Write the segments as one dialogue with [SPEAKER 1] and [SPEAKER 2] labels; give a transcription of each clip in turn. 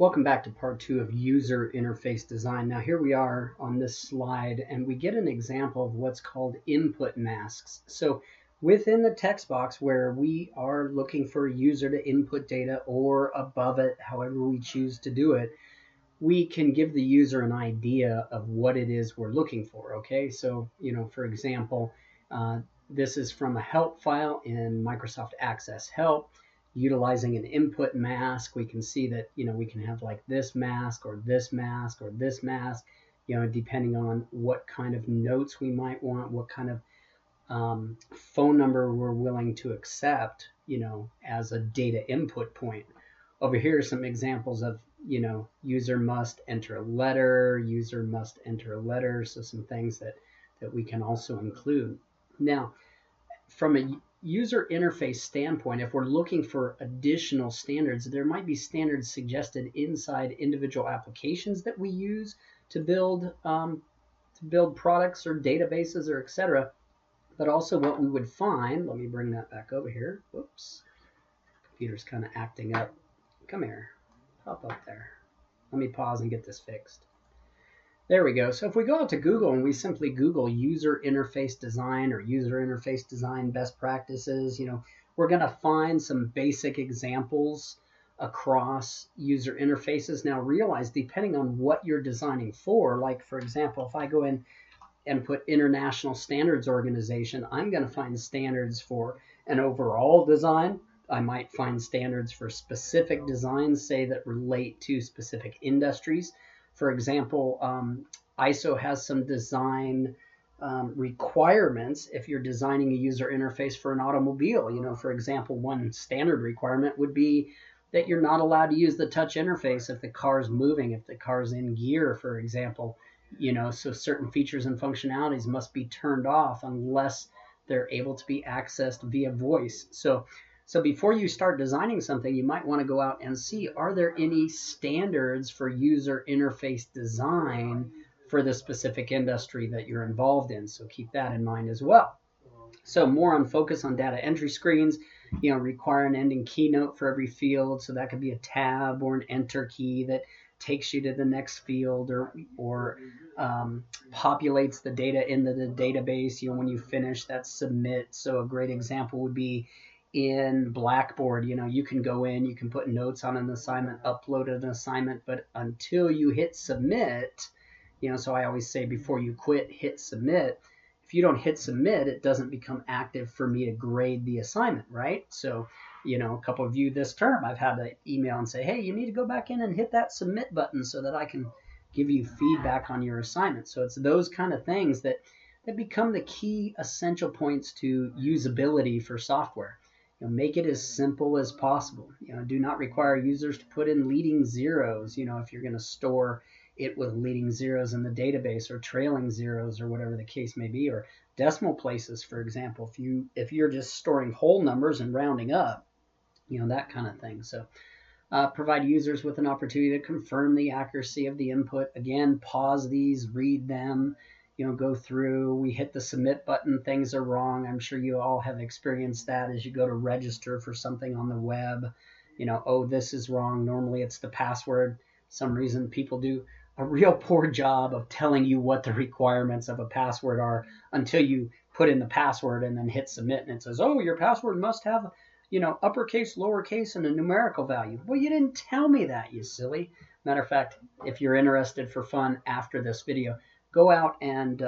[SPEAKER 1] Welcome back to part two of user interface design. Now here we are on this slide and we get an example of what's called input masks. So within the text box where we are looking for a user to input data or above it, however we choose to do it, we can give the user an idea of what it is we're looking for. Okay, so for example, this is from a help file in Microsoft Access Help. Utilizing an input mask, we can see that we can have like this mask or this mask or this mask, depending on what kind of notes we might want, what kind of phone number we're willing to accept, as a data input point. Over here are some examples of, user must enter a letter, user must enter a letter. So some things that we can also include. Now, from a user interface standpoint, if we're looking for additional standards, there might be standards suggested inside individual applications that we use to build products or databases or etc. But also what we would find, let me bring that back over here. Whoops, computer's kind of acting up. Come here, pop up there. Let me pause and get this fixed. There we go. So if we go out to Google and we simply Google user interface design or user interface design best practices, we're going to find some basic examples across user interfaces. Now realize, depending on what you're designing for, like for example, if I go in and put International Standards Organization, I'm going to find standards for an overall design. I might find standards for specific designs, say, that relate to specific industries. For example, ISO has some design requirements if you're designing a user interface for an automobile. For example, one standard requirement would be that you're not allowed to use the touch interface if the car's moving, if the car's in gear, for example. So certain features and functionalities must be turned off unless they're able to be accessed via voice. So before you start designing something, you might want to go out and see, are there any standards for user interface design for the specific industry that you're involved in? So keep that in mind as well. So more on focus on data entry screens, require an ending keynote for every field. So that could be a tab or an enter key that takes you to the next field or populates the data into the database. When you finish, that's submit. So a great example would be in Blackboard. You can go in, you can put notes on an assignment, upload an assignment, but until you hit submit, so I always say before you quit, hit submit. If you don't hit submit, it doesn't become active for me to grade the assignment, right? So, a couple of you this term, I've had to email and say, hey, you need to go back in and hit that submit button so that I can give you feedback on your assignment. So it's those kind of things that become the key essential points to usability for software. Make it as simple as possible. Do not require users to put in leading zeros, if you're going to store it with leading zeros in the database, or trailing zeros, or whatever the case may be, or decimal places, for example. If you're just storing whole numbers and rounding up, that kind of thing. So provide users with an opportunity to confirm the accuracy of the input. Again, pause these, read them, go through. We hit the submit button, things are wrong. I'm sure you all have experienced that as you go to register for something on the web. Oh, this is wrong. Normally it's the password. Some reason people do a real poor job of telling you what the requirements of a password are until you put in the password and then hit submit, and it says, oh, your password must have uppercase, lowercase, and a numerical value. Well, you didn't tell me that, you silly. Matter of fact, if you're interested for fun after this video, go out and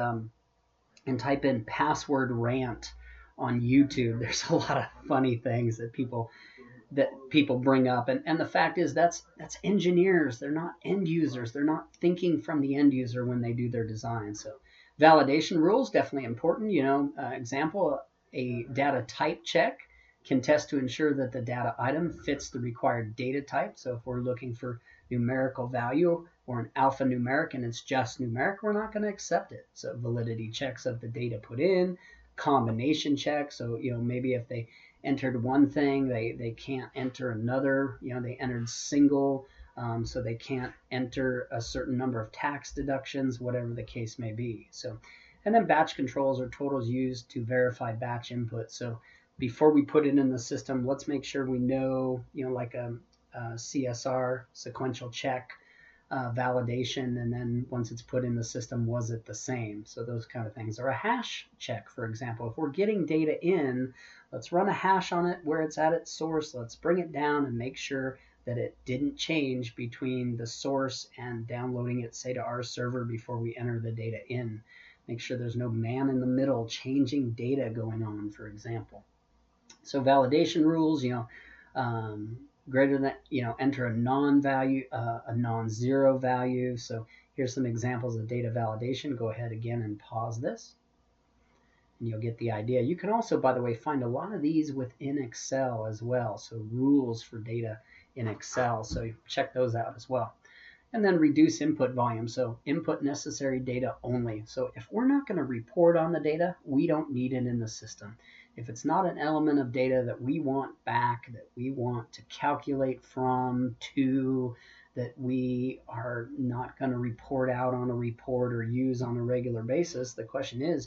[SPEAKER 1] type in password rant on YouTube. There's a lot of funny things that people bring up, and the fact is that's engineers. They're not end users. They're not thinking from the end user when they do their design. So validation rules, definitely important. Example, a data type check can test to ensure that the data item fits the required data type. So if we're looking for numerical value or an alphanumeric and it's just numeric, we're not going to accept it. So validity checks of the data put in, combination checks. So maybe if they entered one thing, they can't enter another. They entered single, so they can't enter a certain number of tax deductions, whatever the case may be. So, and then batch controls are totals used to verify batch input. So before we put it in the system, let's make sure we know, like a CSR, sequential check, validation, and then once it's put in the system, was it the same? So those kind of things. Or a hash check, for example. If we're getting data in, let's run a hash on it where it's at its source. Let's bring it down and make sure that it didn't change between the source and downloading it, say, to our server before we enter the data in. Make sure there's no man in the middle changing data going on, for example. So validation rules, greater than, enter a non-value, a non-zero value. So here's some examples of data validation. Go ahead again and pause this, and you'll get the idea. You can also, by the way, find a lot of these within Excel as well. So rules for data in Excel. So check those out as well. And then reduce input volume. So input necessary data only. So if we're not going to report on the data, we don't need it in the system. If it's not an element of data that we want back, that we want to calculate from, to, that we are not going to report out on a report or use on a regular basis, the question is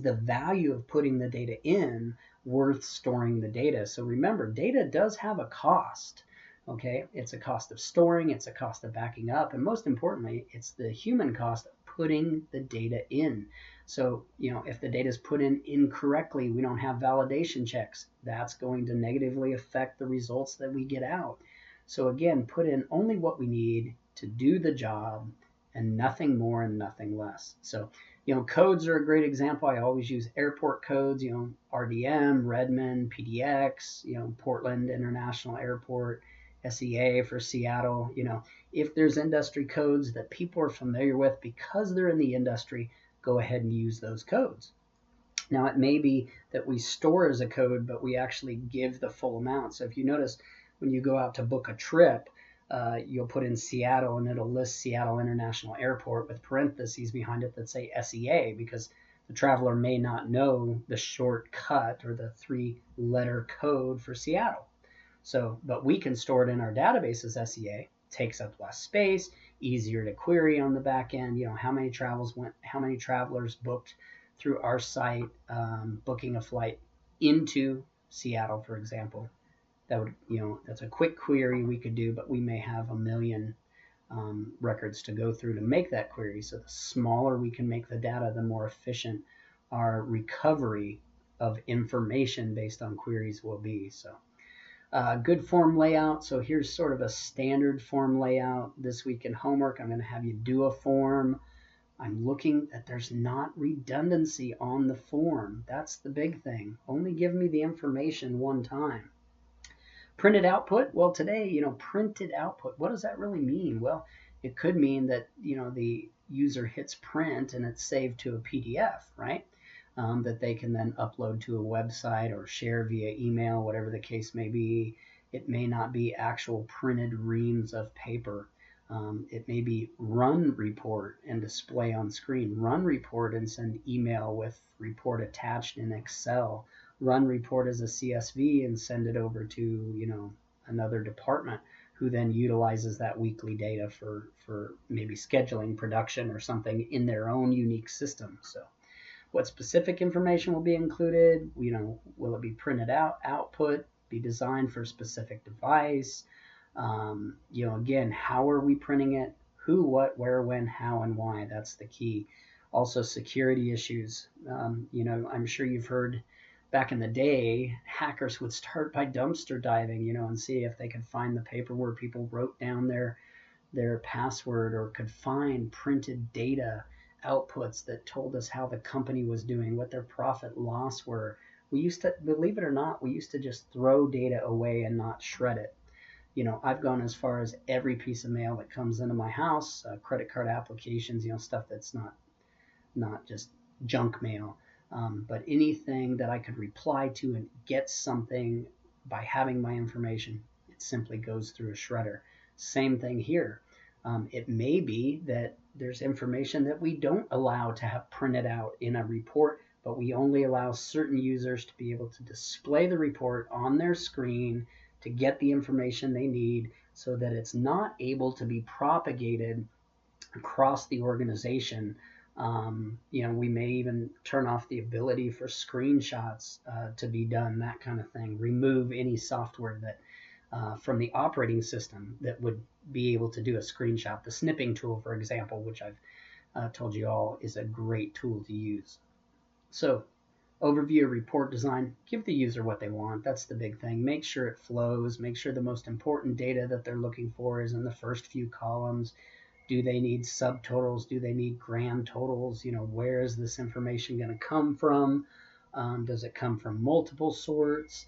[SPEAKER 1] the value of putting the data in worth storing the data? So remember, data does have a cost. Okay, it's a cost of storing, it's a cost of backing up, and most importantly, it's the human cost of putting the data in. So, if the data is put in incorrectly, we don't have validation checks. That's going to negatively affect the results that we get out. So again, put in only what we need to do the job and nothing more and nothing less. So, codes are a great example. I always use airport codes, RDM, Redmond, PDX, Portland International Airport, SEA for Seattle. If there's industry codes that people are familiar with because they're in the industry, go ahead and use those codes. Now, it may be that we store as a code, but we actually give the full amount. So if you notice, when you go out to book a trip, you'll put in Seattle and it'll list Seattle International Airport with parentheses behind it that say SEA, because the traveler may not know the shortcut or the 3-letter code for Seattle. So, but we can store it in our database as SEA, takes up less space, easier to query on the back end. How many travelers booked through our site, booking a flight into Seattle, for example. That would, that's a quick query we could do, but we may have a million records to go through to make that query. So the smaller we can make the data, the more efficient our recovery of information based on queries will be. So good form layout. So here's sort of a standard form layout. This week in homework, I'm going to have you do a form. I'm looking that there's not redundancy on the form. That's the big thing. Only give me the information one time. Printed output. Well, today, printed output, what does that really mean? Well, it could mean that, the user hits print and it's saved to a PDF, right? That they can then upload to a website or share via email, whatever the case may be. It may not be actual printed reams of paper. It may be run report and display on screen. Run report and send email with report attached in Excel. Run report as a CSV and send it over to, another department who then utilizes that weekly data for maybe scheduling production or something in their own unique system. So what specific information will be included? Will it be printed out, output, be designed for a specific device? Again, how are we printing it? Who, what, where, when, how, and why? That's the key. Also, security issues. I'm sure you've heard back in the day, hackers would start by dumpster diving, and see if they could find the paper where people wrote down their password, or could find printed data outputs that told us how the company was doing, what their profit loss were. We used to, believe it or not, we used to just throw data away and not shred it. I've gone as far as every piece of mail that comes into my house, credit card applications, stuff that's not just junk mail, but anything that I could reply to and get something by having my information, it simply goes through a shredder. Same thing here. It may be that there's information that we don't allow to have printed out in a report, but we only allow certain users to be able to display the report on their screen to get the information they need, so that it's not able to be propagated across the organization. We may even turn off the ability for screenshots to be done, that kind of thing. Remove any software that from the operating system that would be able to do a screenshot. The snipping tool, for example, which I've told you all is a great tool to use. So overview report design, give the user what they want. That's the big thing. Make sure it flows. Make sure the most important data that they're looking for is in the first few columns. Do they need subtotals? Do they need grand totals? Where is this information going to come from? Does it come from multiple sources?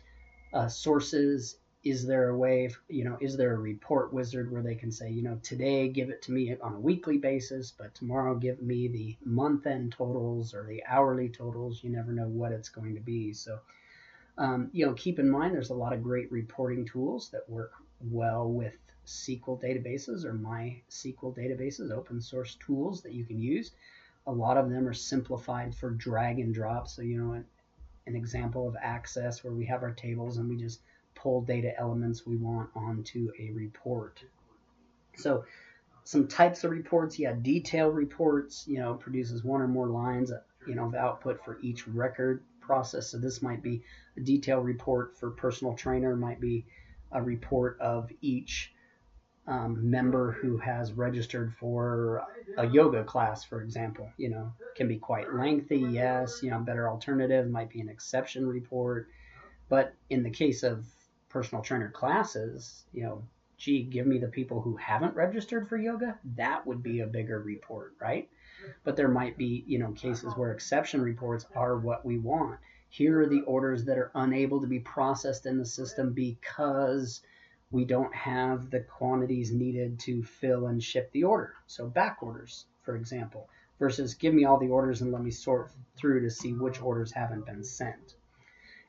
[SPEAKER 1] Is there a way, is there a report wizard where they can say, today give it to me on a weekly basis, but tomorrow give me the month-end totals or the hourly totals? You never know what it's going to be. So, keep in mind there's a lot of great reporting tools that work well with SQL databases or MySQL databases, open source tools that you can use. A lot of them are simplified for drag and drop. So, an example of Access where we have our tables and we just pull data elements we want onto a report. So some types of reports, detail reports, produces one or more lines, of output for each record process. So this might be a detail report for personal trainer, might be a report of each member who has registered for a yoga class, for example. Can be quite lengthy, yes. Better alternative might be an exception report. But in the case of personal trainer classes, give me the people who haven't registered for yoga. That would be a bigger report, right? But there might be, cases where exception reports are what we want. Here are the orders that are unable to be processed in the system because we don't have the quantities needed to fill and ship the order. So back orders, for example, versus give me all the orders and let me sort through to see which orders haven't been sent.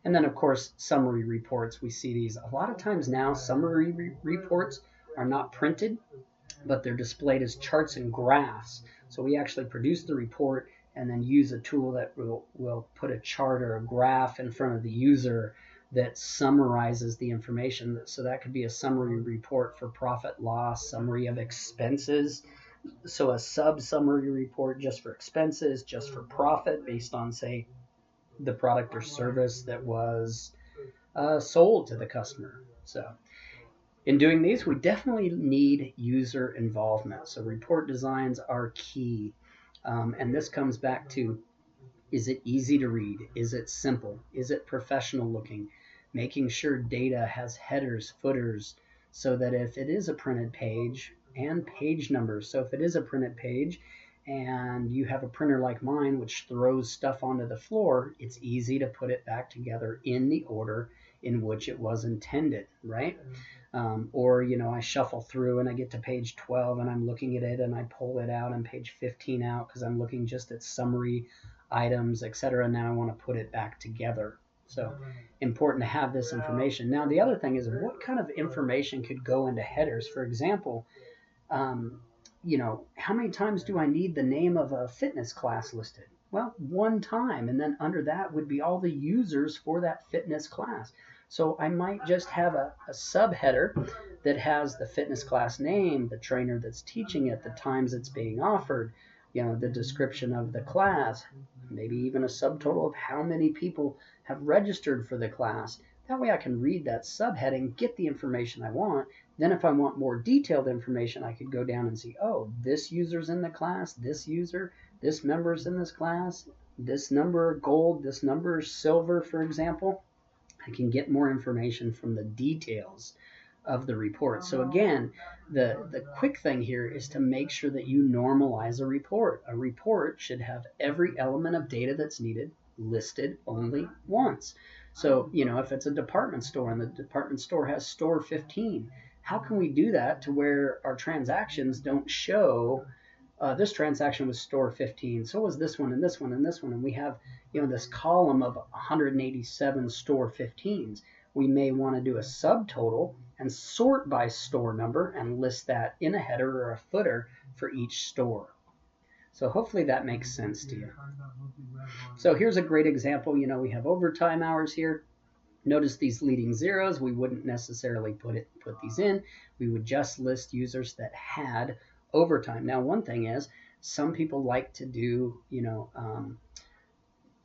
[SPEAKER 1] And then, of course, summary reports. We see these a lot of times now. Summary reports are not printed, but they're displayed as charts and graphs. So we actually produce the report and then use a tool that will put a chart or a graph in front of the user that summarizes the information. So that could be a summary report for profit loss, summary of expenses. So a sub-summary report just for expenses, just for profit based on, say, the product or service that was sold to the customer. So in doing these, we definitely need user involvement. So report designs are key. And this comes back to, is it easy to read? Is it simple? Is it professional looking? Making sure data has headers, footers, so that if it is a printed page, and page numbers. So if it is a printed page and you have a printer like mine which throws stuff onto the floor, it's easy to put it back together in the order in which it was intended, right? Or I shuffle through and I get to page 12 and I'm looking at it and I pull it out and page 15 out because I'm looking just at summary items, etc. Now I want to put it back together. So important to have this information. Now the other thing is, what kind of information could go into headers? For example, how many times do I need the name of a fitness class listed? Well, one time, and then under that would be all the users for that fitness class. So I might just have a subheader that has the fitness class name, the trainer that's teaching it, the times it's being offered, the description of the class, maybe even a subtotal of how many people have registered for the class. That way I can read that subheading, get the information I want. Then if I want more detailed information, I could go down and see, oh, this user's in the class, this member's in this class, this number gold, this number silver, for example. I can get more information from the details of the report. So again, the quick thing here is to make sure that you normalize a report. A report should have every element of data that's needed listed only once. So, if it's a department store and the department store has store 15, how can we do that to where our transactions don't show this transaction was store 15, so was this one and this one and this one, and we have this column of 187 store 15s. We may want to do a subtotal and sort by store number and list that in a header or a footer for each store. So hopefully that makes sense to you. So here's a great example. We have overtime hours here. Notice these leading zeros. We wouldn't necessarily put these in. We would just list users that had overtime. Now, one thing is, some people like to do,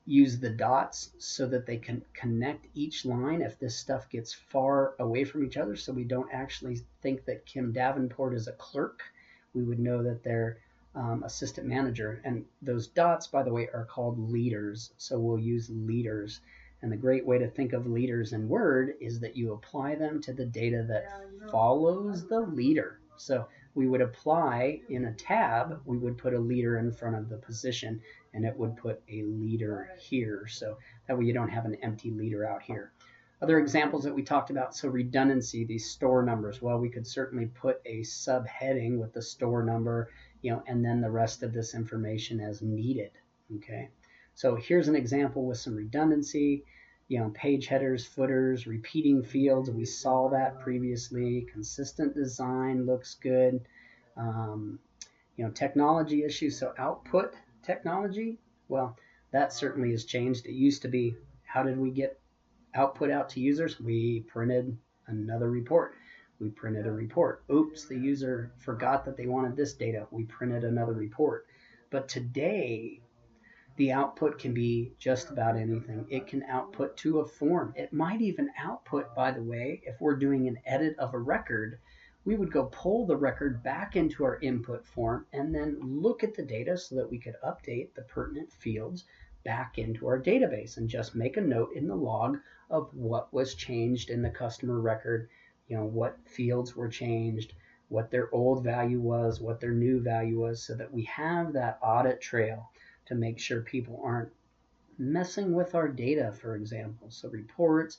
[SPEAKER 1] use the dots so that they can connect each line if this stuff gets far away from each other, so we don't actually think that Kim Davenport is a clerk. We would know that they're assistant manager. And those dots, by the way, are called leaders, so we'll use leaders. And the great way to think of leaders in Word is that you apply them to the data that follows the leader. So we would apply in a tab, we would put a leader in front of the position, and it would put a leader here. So that way you don't have an empty leader out here. Other examples that we talked about, so redundancy, these store numbers. Well, we could certainly put a subheading with the store number, and then the rest of this information as needed. Okay. So here's an example with some redundancy, page headers, footers, repeating fields. We saw that previously. Consistent design looks good. Technology issues. So output technology, well, that certainly has changed. It used to be, how did we get output out to users? We printed another report. We printed a report. Oops, the user forgot that they wanted this data. We printed another report. But today, the output can be just about anything. It can output to a form. It might even output, by the way, if we're doing an edit of a record, we would go pull the record back into our input form and then look at the data so that we could update the pertinent fields back into our database and just make a note in the log of what was changed in the customer record, what fields were changed, what their old value was, what their new value was, so that we have that audit trail to make sure people aren't messing with our data, for example. So reports,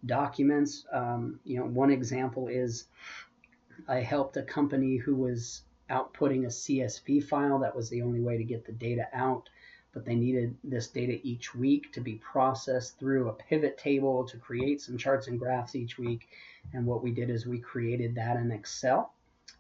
[SPEAKER 1] documents, one example is I helped a company who was outputting a CSV file. That was the only way to get the data out, but they needed this data each week to be processed through a pivot table to create some charts and graphs each week. And what we did is we created that in Excel.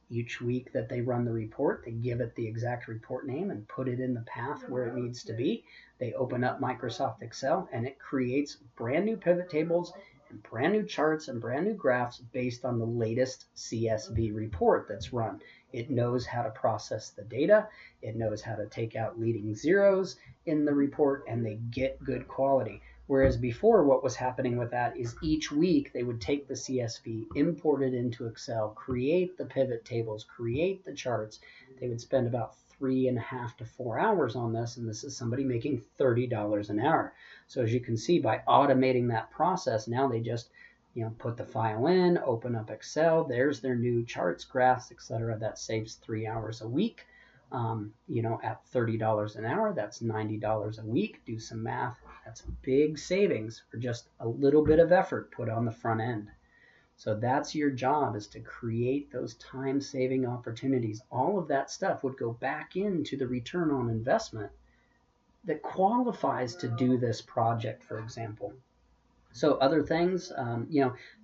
[SPEAKER 1] Each week that they run the report, they give it the exact report name and put it in the path where it needs to be. They open up Microsoft Excel and it creates brand new pivot tables and brand new charts and brand new graphs based on the latest CSV report that's run. It knows how to process the data. It knows how to take out leading zeros in the report, and they get good quality. Whereas before, what was happening with that is each week they would take the CSV, import it into Excel, create the pivot tables, create the charts. They would spend about 3.5 to 4 hours on this, and this is somebody making $30 an hour. So as you can see, by automating that process, now they just put the file in, open up Excel, there's their new charts, graphs, etc. That saves 3 hours a week. At $30 an hour, that's $90 a week. Do some math. That's big savings for just a little bit of effort put on the front end. So that's your job, is to create those time-saving opportunities. All of that stuff would go back into the return on investment that qualifies to do this project, for example. So other things,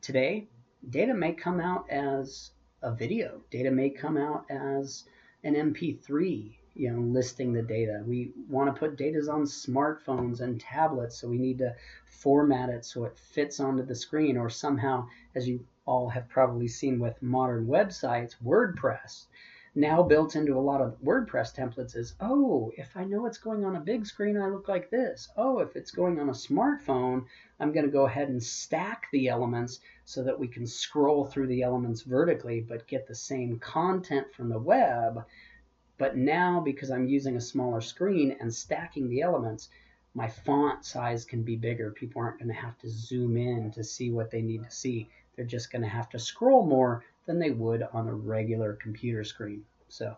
[SPEAKER 1] today, data may come out as a video. Data may come out as an MP3, listing the data. We want to put data on smartphones and tablets, so we need to format it so it fits onto the screen, or somehow, as you all have probably seen with modern websites, WordPress. Now built into a lot of WordPress templates is, if I know it's going on a big screen, I look like this. If it's going on a smartphone, I'm going to go ahead and stack the elements so that we can scroll through the elements vertically, but get the same content from the web. But now, because I'm using a smaller screen and stacking the elements, my font size can be bigger. People aren't going to have to zoom in to see what they need to see. They're just going to have to scroll more than they would on a regular computer screen. So,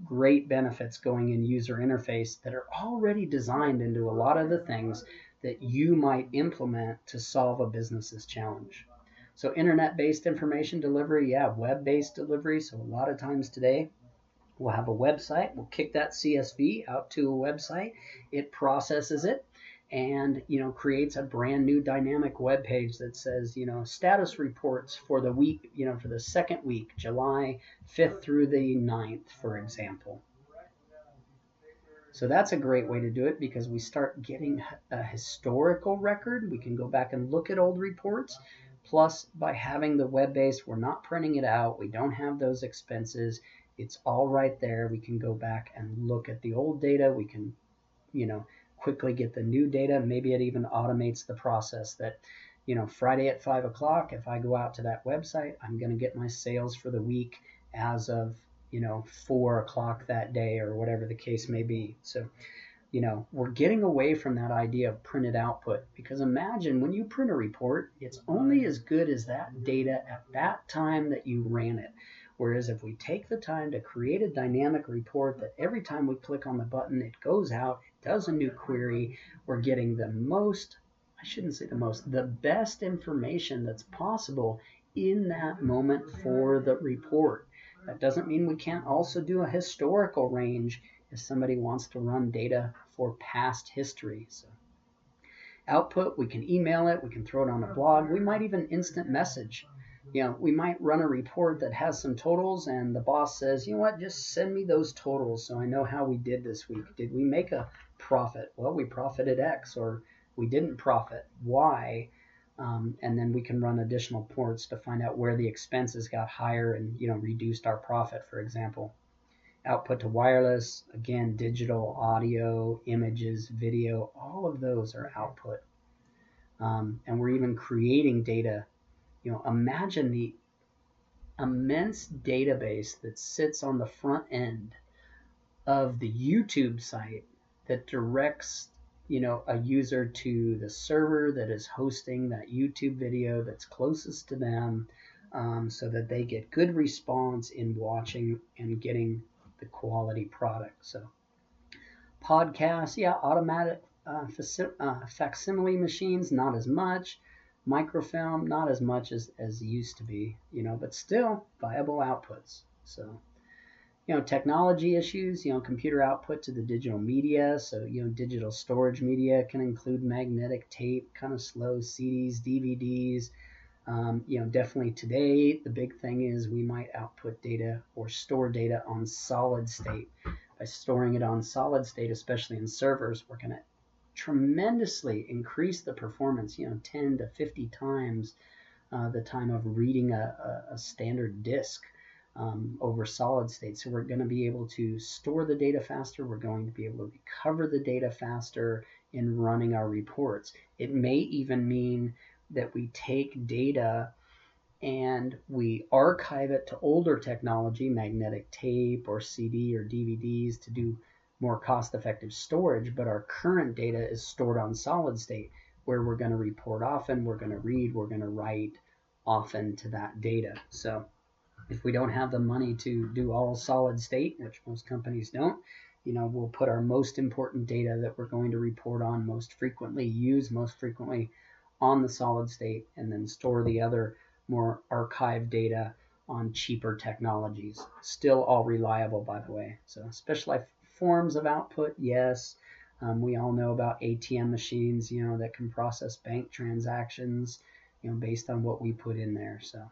[SPEAKER 1] great benefits going in user interface that are already designed into a lot of the things that you might implement to solve a business's challenge. So internet-based information delivery, web-based delivery. So a lot of times today, we'll have a website. We'll kick that CSV out to a website. It processes it and creates a brand new dynamic web page that says status reports for the week, for the second week, July 5th through the 9th, for example. So that's a great way to do it, because we start getting a historical record. We can go back and look at old reports. Plus, by having the web base, we're not printing it out. We don't have those expenses. It's all right there. We can go back and look at the old data. We can, quickly get the new data. Maybe it even automates the process that, Friday at 5 o'clock, if I go out to that website, I'm going to get my sales for the week as of, 4 o'clock that day, or whatever the case may be. So, we're getting away from that idea of printed output, because imagine when you print a report, it's only as good as that data at that time that you ran it. Whereas if we take the time to create a dynamic report that every time we click on the button, it goes out, it does a new query, we're getting the best information that's possible in that moment for the report. That doesn't mean we can't also do a historical range if somebody wants to run data for past history. So output, we can email it, we can throw it on a blog, we might even instant message. We might run a report that has some totals, and the boss says, you know what, just send me those totals so I know how we did this week. Did we make a profit? Well, we profited X, or we didn't profit Y. And then we can run additional reports to find out where the expenses got higher and reduced our profit, for example. Output to wireless, again, digital, audio, images, video, all of those are output. And we're even creating data. Imagine the immense database that sits on the front end of the YouTube site that directs a user to the server that is hosting that YouTube video that's closest to them, so that they get good response in watching and getting the quality product. So podcasts, automatic facsimile machines, not as much. Microfilm, not as much as used to be, but still viable outputs. So technology issues, computer output to the digital media. So, digital storage media can include magnetic tape, kind of slow, CDs, DVDs. Definitely today, the big thing is we might output data or store data on solid state. By storing it on solid state, especially in servers, we're going to tremendously increase the performance, 10 to 50 times the time of reading a standard disk. Over solid state. So we're going to be able to store the data faster. We're going to be able to recover the data faster in running our reports. It may even mean that we take data and we archive it to older technology, magnetic tape or CD or DVDs, to do more cost-effective storage, but our current data is stored on solid state, where we're going to report often, we're going to read, we're going to write often to that data. So if we don't have the money to do all solid state, which most companies don't, we'll put our most important data that we're going to report on most frequently, use most frequently, on the solid state, and then store the other more archived data on cheaper technologies. Still all reliable, by the way. So specialized forms of output, yes. We all know about ATM machines, that can process bank transactions, based on what we put in there. So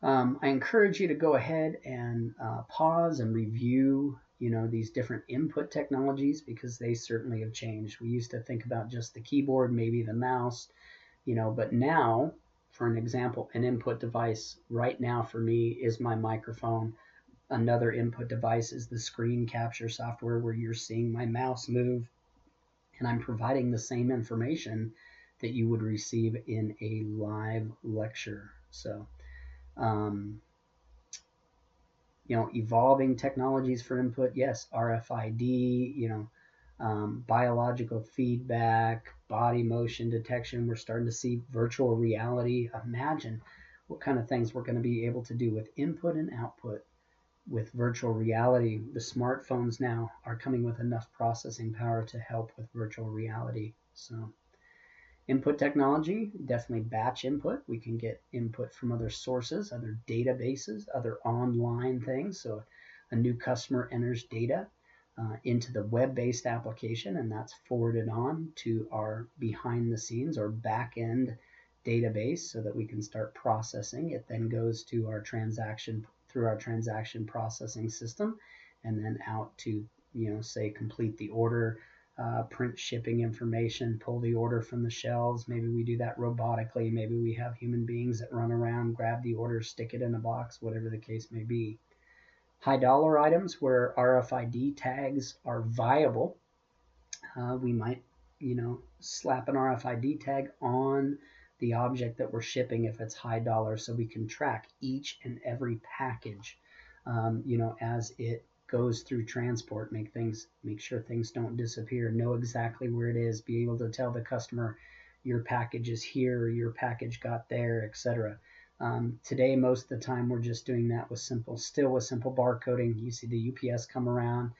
[SPEAKER 1] I encourage you to go ahead and pause and review, these different input technologies, because they certainly have changed. We used to think about just the keyboard, maybe the mouse, but now, for an example, an input device right now for me is my microphone. Another input device is the screen capture software, where you're seeing my mouse move, and I'm providing the same information that you would receive in a live lecture. So evolving technologies for input, yes, RFID, biological feedback, body motion detection. We're starting to see virtual reality. Imagine what kind of things we're going to be able to do with input and output with virtual reality. The smartphones now are coming with enough processing power to help with virtual reality. So input technology, definitely batch input. We can get input from other sources, other databases, other online things. So a new customer enters data into the web-based application, and that's forwarded on to our behind the scenes or back-end database so that we can start processing. It then goes to our transaction, through our transaction processing system, and then out to, say, complete the order, print shipping information, pull the order from the shelves. Maybe we do that robotically. Maybe we have human beings that run around, grab the order, stick it in a box, whatever the case may be. High dollar items where RFID tags are viable. We might, slap an RFID tag on the object that we're shipping if it's high dollar, so we can track each and every package, as it goes through transport. Make sure things don't disappear. Know exactly where it is. Be able to tell the customer your package is here, your package got there, etc. Today, most of the time, we're just doing that with simple barcoding. You see the UPS come around,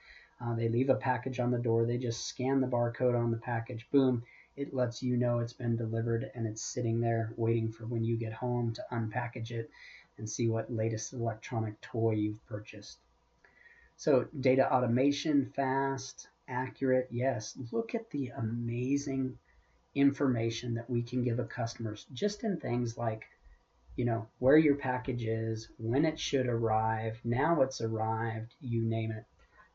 [SPEAKER 1] they leave a package on the door, they just scan the barcode on the package, boom, it lets you know it's been delivered, and it's sitting there waiting for when you get home to unpackage it and see what latest electronic toy you've purchased. So data automation, fast, accurate, yes. Look at the amazing information that we can give a customers just in things like, where your package is, when it should arrive, now it's arrived, you name it.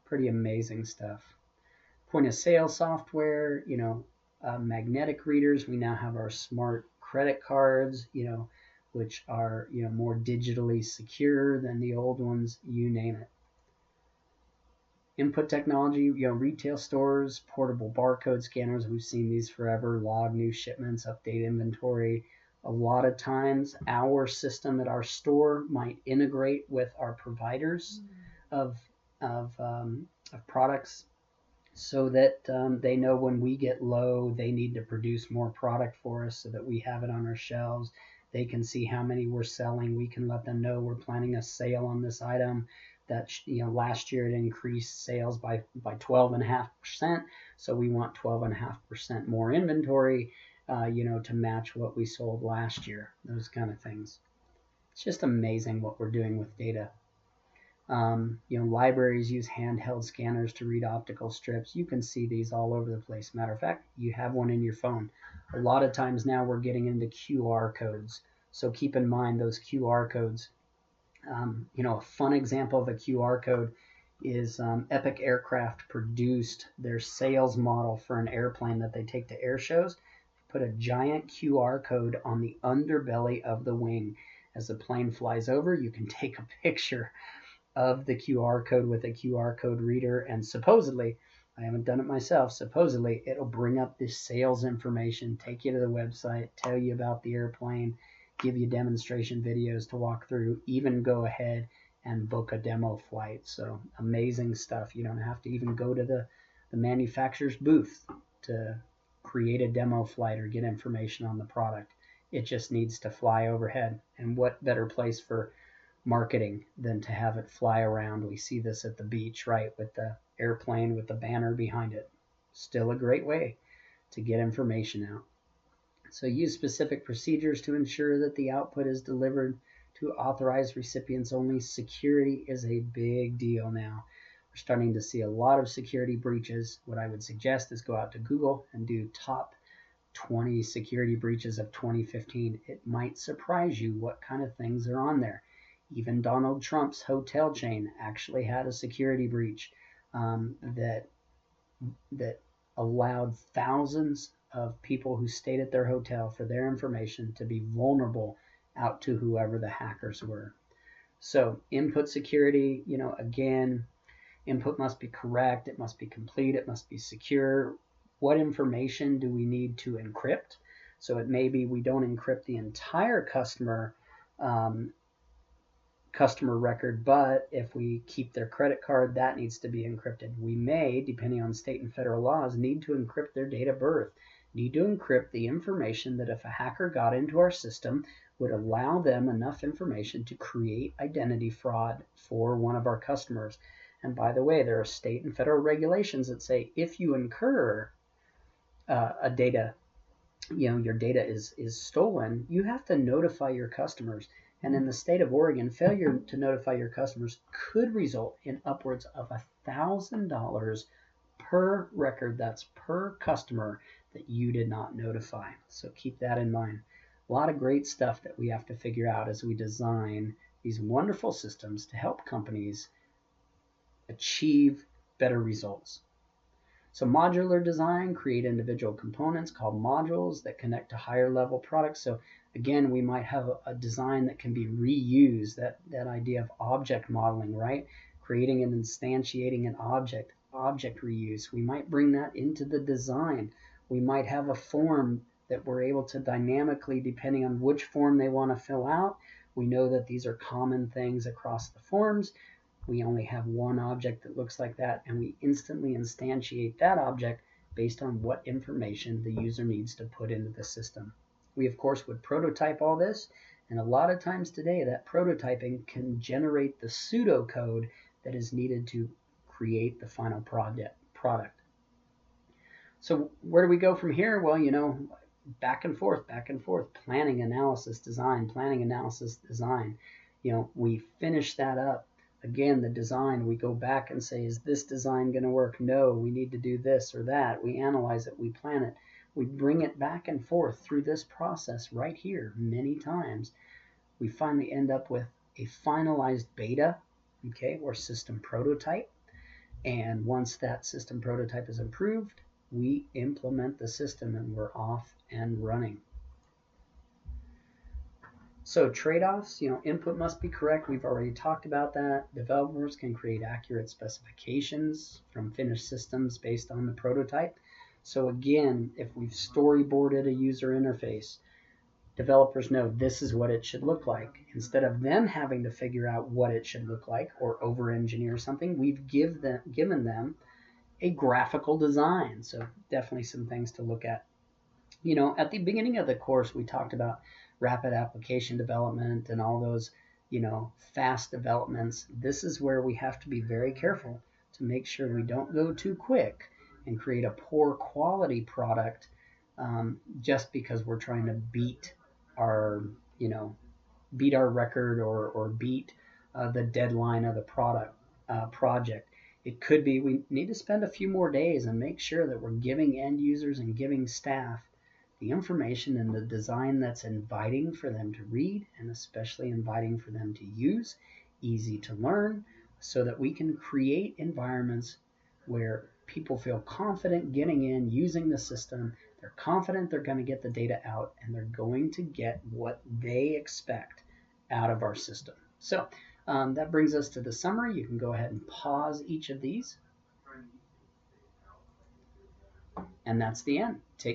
[SPEAKER 1] Pretty amazing stuff. Point of sale software, magnetic readers. We now have our smart credit cards, which are, more digitally secure than the old ones, you name it. Input technology, retail stores, portable barcode scanners. We've seen these forever. Log new shipments, update inventory. A lot of times our system at our store might integrate with our providers of products, so that they know when we get low, they need to produce more product for us so that we have it on our shelves. They can see how many we're selling. We can let them know we're planning a sale on this item that, last year it increased sales by 12.5%. So we want 12.5% more inventory, to match what we sold last year, those kind of things. It's just amazing what we're doing with data. Libraries use handheld scanners to read optical strips. You can see these all over the place. Matter of fact, you have one in your phone. A lot of times now we're getting into QR codes. So keep in mind those QR codes. A fun example of a QR code is Epic Aircraft produced their sales model for an airplane that they take to air shows. Put a giant QR code on the underbelly of the wing. As the plane flies over, you can take a picture of the QR code with a QR code reader, and supposedly, I haven't done it myself, supposedly it'll bring up this sales information, take you to the website, tell you about the airplane, give you demonstration videos to walk through, even go ahead and book a demo flight. So amazing stuff. You don't have to even go to the manufacturer's booth to create a demo flight or get information on the product. It just needs to fly overhead. And what better place for marketing than to have it fly around? We see this at the beach, right, with the airplane with the banner behind it. Still a great way to get information out. So use specific procedures to ensure that the output is delivered to authorized recipients only. Security is a big deal now. We're starting to see a lot of security breaches. What I would suggest is go out to Google and do top 20 security breaches of 2015. It might surprise you what kind of things are on there. Even Donald Trump's hotel chain actually had a security breach that allowed thousands of people who stayed at their hotel for their information to be vulnerable out to whoever the hackers were. So input security, again, input must be correct, it must be complete, it must be secure. What information do we need to encrypt? So it may be we don't encrypt the entire customer record, but if we keep their credit card, that needs to be encrypted. We may, depending on state and federal laws, need to encrypt their date of birth, need to encrypt the information that if a hacker got into our system, would allow them enough information to create identity fraud for one of our customers. And by the way, there are state and federal regulations that say if you incur your data is stolen, you have to notify your customers. And in the state of Oregon, failure to notify your customers could result in upwards of $1,000 per record, that's per customer, that you did not notify. So keep that in mind. A lot of great stuff that we have to figure out as we design these wonderful systems to help companies achieve better results. So modular design, create individual components called modules that connect to higher level products. So again, we might have a design that can be reused, that idea of object modeling, right? Creating and instantiating an object. object reuse. We might bring that into the design. We might have a form that we're able to dynamically, depending on which form they want to fill out. We know that these are common things across the forms. We only have one object that looks like that, and we instantly instantiate that object based on what information the user needs to put into the system. We, of course, would prototype all this, and a lot of times today that prototyping can generate the pseudocode that is needed to create the final product. So where do we go from here? Well, back and forth, planning, analysis, design, planning, analysis, design. We finish that up. Again, the design, we go back and say, is this design going to work? No, we need to do this or that. We analyze it, we plan it. We bring it back and forth through this process right here many times. We finally end up with a finalized beta, okay, or system prototype. And once that system prototype is approved, we implement the system and we're off and running. So trade-offs, input must be correct. We've already talked about that. Developers can create accurate specifications from finished systems based on the prototype. So again, if we've storyboarded a user interface, developers know this is what it should look like. Instead of them having to figure out what it should look like or over-engineer something, we've given them a graphical design. So definitely some things to look at. At the beginning of the course, we talked about rapid application development and all those, fast developments. This is where we have to be very careful to make sure we don't go too quick and create a poor quality product just because we're trying to beat our record or beat the deadline of the project. It could be we need to spend a few more days and make sure that we're giving end users and giving staff the information and the design that's inviting for them to read and especially inviting for them to use, easy to learn, so that we can create environments where people feel confident getting in, using the system. They're confident they're going to get the data out and they're going to get what they expect out of our system. So that brings us to the summary. You can go ahead and pause each of these. And that's the end. Take care.